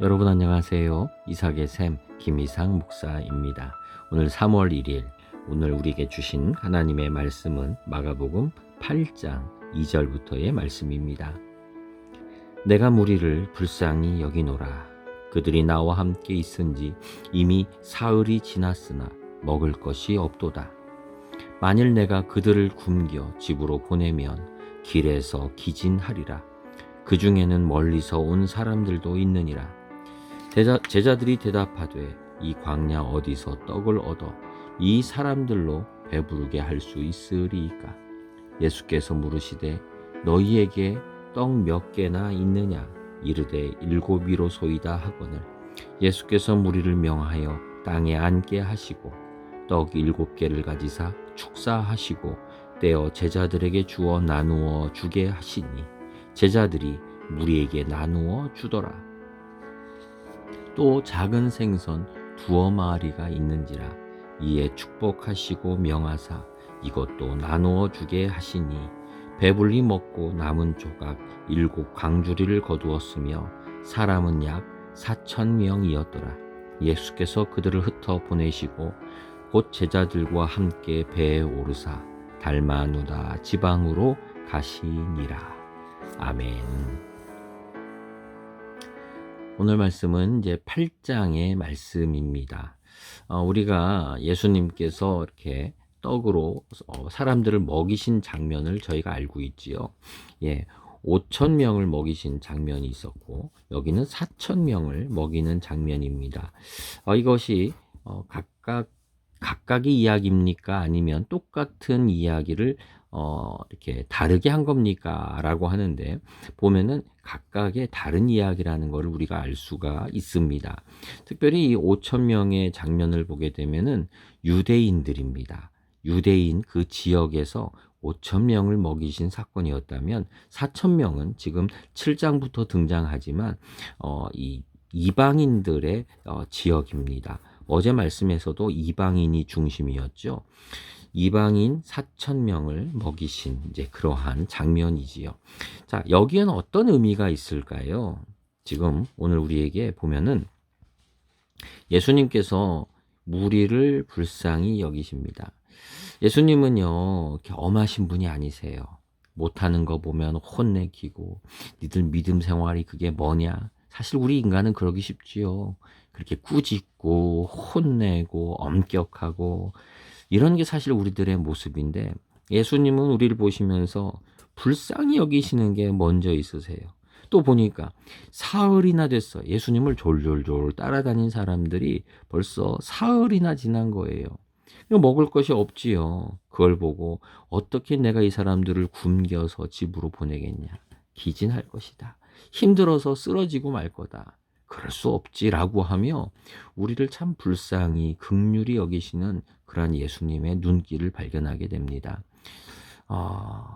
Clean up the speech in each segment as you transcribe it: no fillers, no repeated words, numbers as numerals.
여러분 안녕하세요. 이삭의 샘 김이상 목사입니다. 오늘 3월 1일 오늘 우리에게 주신 하나님의 말씀은 마가복음 8장 2절부터의 말씀입니다. 내가 무리를 불쌍히 여기노라. 그들이 나와 함께 있은지 이미 사흘이 지났으나 먹을 것이 없도다. 만일 내가 그들을 굶겨 집으로 보내면 길에서 기진하리라. 그 중에는 멀리서 온 사람들도 있느니라. 제자들이 대답하되 이 광야 어디서 떡을 얻어 이 사람들로 배부르게 할 수 있으리이까? 예수께서 물으시되 너희에게 떡 몇 개나 있느냐? 이르되 7이로소이다 하거늘. 예수께서 무리를 명하여 땅에 앉게 하시고 떡 7개를 가지사 축사하시고 떼어 제자들에게 주어 나누어 주게 하시니 제자들이 무리에게 나누어 주더라. 또 작은 생선 2마리가 있는지라. 이에 축복하시고 명하사 이것도 나누어 주게 하시니 배불리 먹고 남은 조각 7광주리를 거두었으며 사람은 약 4,000명이었더라. 예수께서 그들을 흩어 보내시고 곧 제자들과 함께 배에 오르사 달마누다 지방으로 가시니라. 아멘. 오늘 말씀은 이제 8장의 말씀입니다. 우리가 예수님께서 이렇게 떡으로 사람들을 먹이신 장면을 저희가 알고 있지요. 5,000명을 먹이신 장면이 있었고 여기는 4,000명을 먹이는 장면입니다. 이것이 각각의 이야기입니까? 아니면 똑같은 이야기를 이렇게 다르게 한 겁니까? 라고 하는데 보면은 각각의 다른 이야기라는 것을 우리가 알 수가 있습니다. 특별히 이 5,000명의 장면을 보게 되면은 유대인들입니다. 유대인 그 지역에서 5,000명을 먹이신 사건이었다면 4,000명은 지금 7장부터 등장하지만 이 이방인들의 지역입니다. 어제 말씀에서도 이방인이 중심이었죠. 이방인 4,000명을 먹이신 이제 그러한 장면이지요. 자, 여기에는 어떤 의미가 있을까요? 지금 오늘 우리에게 보면은 예수님께서 무리를 불쌍히 여기십니다. 예수님은요, 이렇게 엄하신 분이 아니세요. 못하는 거 보면 혼내키고, 니들 믿음 생활이 그게 뭐냐? 사실 우리 인간은 그러기 쉽지요. 그렇게 꾸짖고, 혼내고, 엄격하고, 이런 게 사실 우리들의 모습인데, 예수님은 우리를 보시면서 불쌍히 여기시는 게 먼저 있으세요. 또 보니까 사흘이나 됐어. 예수님을 졸졸졸 따라다닌 사람들이 벌써 사흘이나 지난 거예요. 먹을 것이 없지요. 그걸 보고 어떻게 내가 이 사람들을 굶겨서 집으로 보내겠냐. 기진할 것이다. 힘들어서 쓰러지고 말 거다. 그럴 수 없지라고 하며 우리를 참 불쌍히 긍휼히 여기시는 그러한 예수님의 눈길을 발견하게 됩니다.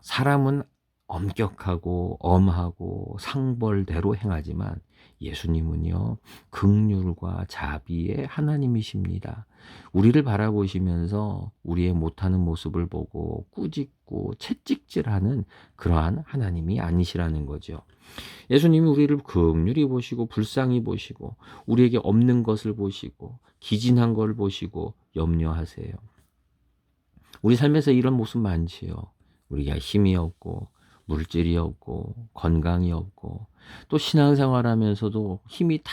사람은 엄격하고 엄하고 상벌대로 행하지만 예수님은요, 긍휼과 자비의 하나님이십니다. 우리를 바라보시면서 우리의 못하는 모습을 보고 꾸짖고 채찍질하는 그러한 하나님이 아니시라는 거죠. 예수님이 우리를 긍휼히 보시고 불쌍히 보시고 우리에게 없는 것을 보시고 기진한 걸 보시고 염려하세요. 우리 삶에서 이런 모습 많지요. 우리가 힘이 없고 물질이 없고 건강이 없고 또 신앙생활 하면서도 힘이 다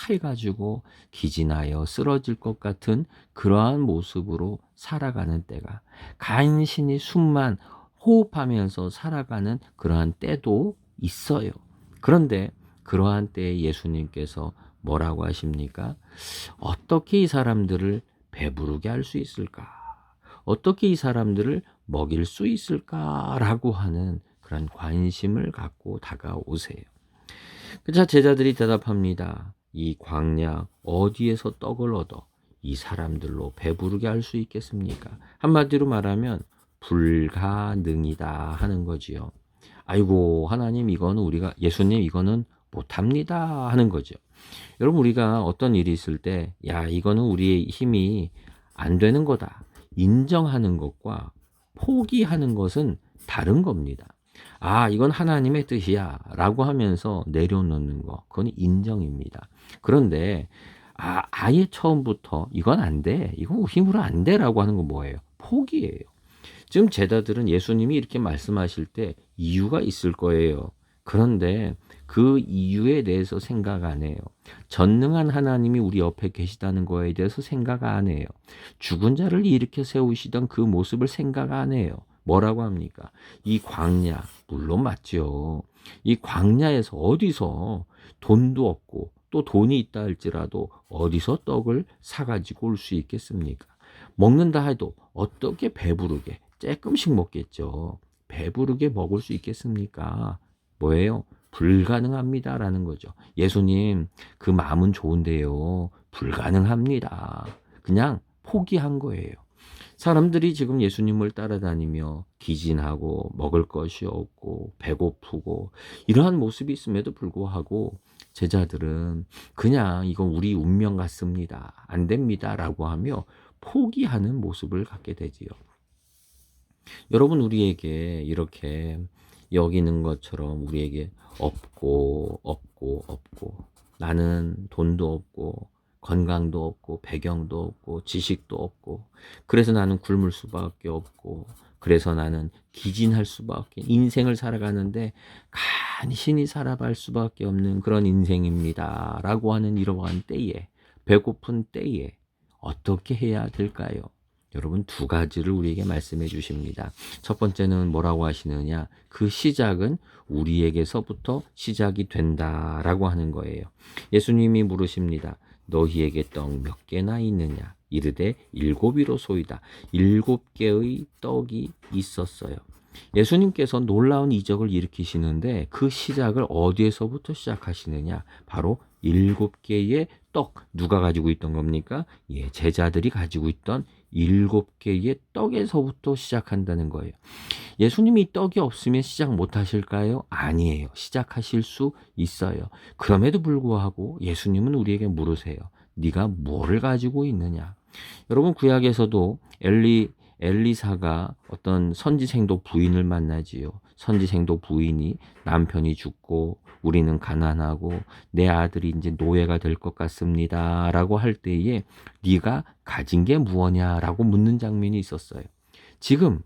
해가지고 기진하여 쓰러질 것 같은 그러한 모습으로 살아가는 때가 간신히 숨만 호흡하면서 살아가는 그러한 때도 있어요. 그런데 그러한 때에 예수님께서 뭐라고 하십니까? 어떻게 이 사람들을 배부르게 할 수 있을까? 어떻게 이 사람들을 먹일 수 있을까라고 하는 그런 관심을 갖고 다가오세요. 자, 제자들이 대답합니다. 이 광야 어디에서 떡을 얻어 이 사람들로 배부르게 할 수 있겠습니까? 한마디로 말하면 불가능이다 하는 거지요. 아이고 하나님 이거는 예수님 이거는 못합니다 하는 거죠. 여러분 우리가 어떤 일이 있을 때 이거는 우리의 힘이 안 되는 거다 인정하는 것과 포기하는 것은 다른 겁니다. 이건 하나님의 뜻이야 라고 하면서 내려놓는 거, 그건 인정입니다. 그런데 아예 처음부터 이건 안 돼, 이건 힘으로 안 돼 라고 하는 건 뭐예요? 포기예요. 지금 제자들은 예수님이 이렇게 말씀하실 때 이유가 있을 거예요. 그런데 그 이유에 대해서 생각 안 해요. 전능한 하나님이 우리 옆에 계시다는 거에 대해서 생각 안 해요. 죽은 자를 일으켜 세우시던 그 모습을 생각 안 해요. 뭐라고 합니까? 이 광야, 물론 맞죠. 이 광야에서 어디서 돈도 없고 또 돈이 있다 할지라도 어디서 떡을 사가지고 올 수 있겠습니까? 먹는다 해도 어떻게 배부르게 조금씩 먹겠죠. 배부르게 먹을 수 있겠습니까? 뭐예요? 불가능합니다라는 거죠. 예수님, 그 마음은 좋은데요. 불가능합니다. 그냥 포기한 거예요. 사람들이 지금 예수님을 따라다니며 기진하고 먹을 것이 없고 배고프고 이러한 모습이 있음에도 불구하고 제자들은 그냥 이건 우리 운명 같습니다. 안 됩니다. 라고 하며 포기하는 모습을 갖게 되지요. 여러분, 우리에게 이렇게 여기는 것처럼 우리에게 없고 나는 돈도 없고 건강도 없고 배경도 없고 지식도 없고 그래서 나는 굶을 수밖에 없고 그래서 나는 기진할 수밖에, 인생을 살아가는데 간신히 살아갈 수밖에 없는 그런 인생입니다 라고 하는 이러한 때에, 배고픈 때에 어떻게 해야 될까요? 여러분, 두 가지를 우리에게 말씀해 주십니다. 첫 번째는 뭐라고 하시느냐? 그 시작은 우리에게서부터 시작이 된다라고 하는 거예요. 예수님이 물으십니다. 너희에게 떡 몇 개나 있느냐? 이르되 7이로소이다. 7개의 떡이 있었어요. 예수님께서 놀라운 이적을 일으키시는데 그 시작을 어디에서부터 시작하시느냐? 바로 7개의 떡. 누가 가지고 있던 겁니까? 제자들이 가지고 있던 7개의 떡에서부터 시작한다는 거예요. 예수님이 떡이 없으면 시작 못 하실까요? 아니에요. 시작하실 수 있어요. 그럼에도 불구하고 예수님은 우리에게 물으세요. 네가 뭐를 가지고 있느냐? 여러분, 구약에서도 엘리사가 어떤 선지생도 부인을 만나지요. 선지생도 부인이 남편이 죽고 우리는 가난하고 내 아들이 이제 노예가 될 것 같습니다 라고 할 때에 네가 가진 게 무엇냐라고 묻는 장면이 있었어요. 지금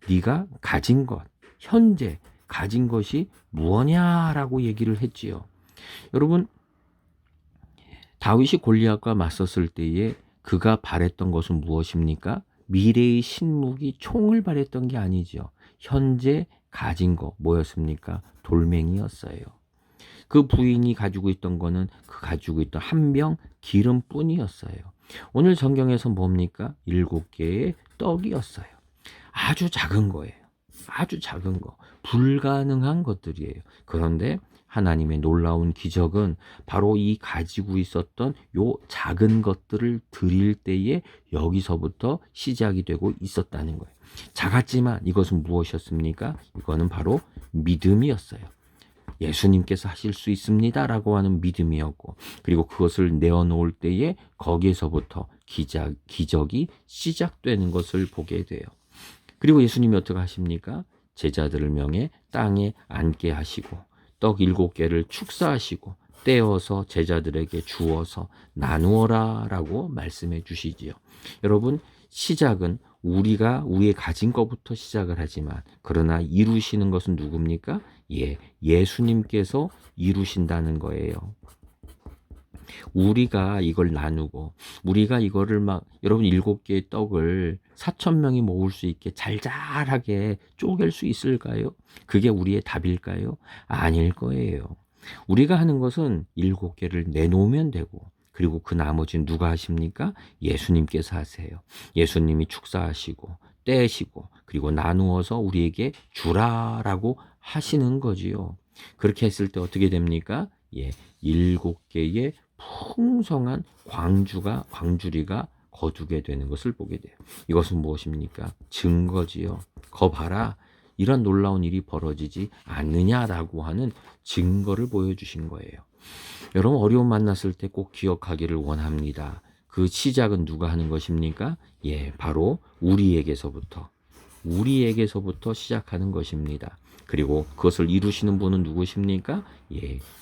네가 가진 것, 현재 가진 것이 무엇냐라고 얘기를 했지요. 여러분, 다윗이 골리앗과 맞섰을 때에 그가 바랬던 것은 무엇입니까? 미래의 신무기 총을 바랬던 게 아니죠. 현재 가진 거 뭐였습니까? 돌멩이였어요. 그 부인이 가지고 있던 거는 그 가지고 있던 한 병 기름뿐이었어요. 오늘 성경에서 뭡니까? 7개의 떡이었어요. 아주 작은 거예요. 아주 작은 거. 불가능한 것들이에요. 그런데 하나님의 놀라운 기적은 바로 이 가지고 있었던 요 작은 것들을 드릴 때에 여기서부터 시작이 되고 있었다는 거예요. 작았지만 이것은 무엇이었습니까? 이거는 바로 믿음이었어요. 예수님께서 하실 수 있습니다 라고 하는 믿음이었고, 그리고 그것을 내어놓을 때에 거기에서부터 기적이 시작되는 것을 보게 돼요. 그리고 예수님이 어떻게 하십니까? 제자들을 명해 땅에 앉게 하시고 떡 7개를 축사하시고 떼어서 제자들에게 주어서 나누어라 라고 말씀해 주시지요. 여러분, 시작은 우리가 우리의 가진 것부터 시작을 하지만 그러나 이루시는 것은 누굽니까? 예수님께서 이루신다는 거예요. 우리가 이걸 나누고 우리가 이거를 여러분 7개의 떡을 4,000명이 먹을 수 있게 잘잘하게 쪼갤 수 있을까요? 그게 우리의 답일까요? 아닐 거예요. 우리가 하는 것은 7개를 내놓으면 되고, 그리고 그 나머지는 누가 하십니까? 예수님께서 하세요. 예수님이 축사하시고 떼시고 그리고 나누어서 우리에게 주라라고 하시는 거지요. 그렇게 했을 때 어떻게 됩니까? 7개의 풍성한 광주리가 거두게 되는 것을 보게 돼요. 이것은 무엇입니까? 증거지요. 거 봐라. 이런 놀라운 일이 벌어지지 않느냐라고 하는 증거를 보여주신 거예요. 여러분, 어려움 만났을 때 꼭 기억하기를 원합니다. 그 시작은 누가 하는 것입니까? 바로 우리에게서부터 시작하는 것입니다. 그리고 그것을 이루시는 분은 누구십니까?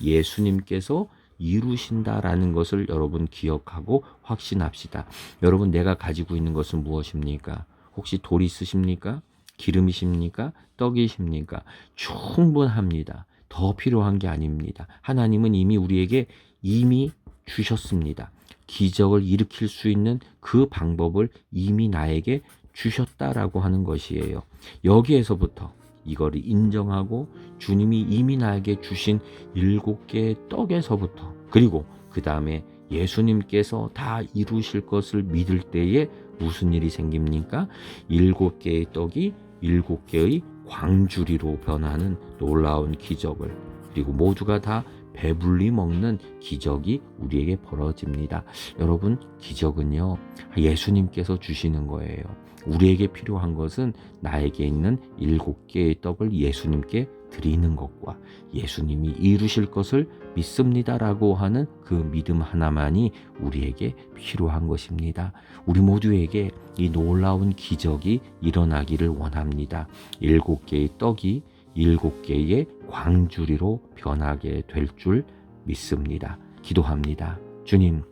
예수님께서 이루신다라는 것을 여러분 기억하고 확신합시다. 여러분, 내가 가지고 있는 것은 무엇입니까? 혹시 돌이 있으십니까? 기름이십니까? 떡이십니까? 충분합니다. 더 필요한 게 아닙니다. 하나님은 이미 우리에게 이미 주셨습니다. 기적을 일으킬 수 있는 그 방법을 이미 나에게 주셨다라고 하는 것이에요. 여기에서부터 이거를 인정하고 주님이 이미 나에게 주신 7개의 떡에서부터, 그리고 그 다음에 예수님께서 다 이루실 것을 믿을 때에 무슨 일이 생깁니까? 7개의 떡이 7개의 광주리로 변하는 놀라운 기적을, 그리고 모두가 다 배불리 먹는 기적이 우리에게 벌어집니다. 여러분, 기적은요, 예수님께서 주시는 거예요. 우리에게 필요한 것은 나에게 있는 7개의 떡을 예수님께 드리는 것과 예수님이 이루실 것을 믿습니다라고 하는 그 믿음 하나만이 우리에게 필요한 것입니다. 우리 모두에게 이 놀라운 기적이 일어나기를 원합니다. 7개의 떡이 7개의 광주리로 변하게 될 줄 믿습니다. 기도합니다. 주님,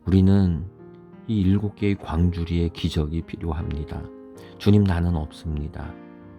우리는 이 7개의 광주리의 기적이 필요합니다. 주님, 나는 없습니다.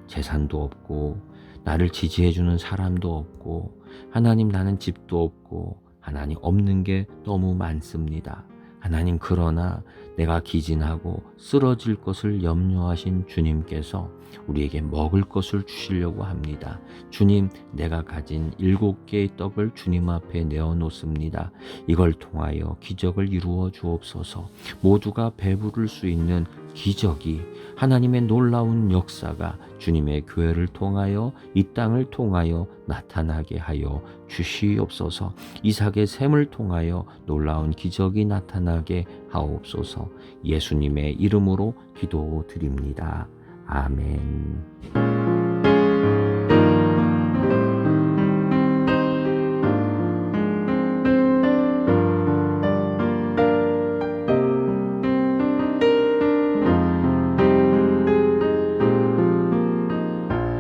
재산도 없고 나를 지지해주는 사람도 없고, 하나님, 나는 집도 없고, 하나님, 없는 게 너무 많습니다. 하나님, 그러나 내가 기진하고 쓰러질 것을 염려하신 주님께서 우리에게 먹을 것을 주시려고 합니다. 주님, 내가 가진 7개의 떡을 주님 앞에 내어놓습니다. 이걸 통하여 기적을 이루어 주옵소서. 모두가 배부를 수 있는 기적이, 하나님의 놀라운 역사가 주님의 교회를 통하여, 이 땅을 통하여 나타나게 하여 주시옵소서. 이삭의 샘을 통하여 놀라운 기적이 나타나게 하옵소서. 예수님의 이름으로 기도드립니다. 아멘.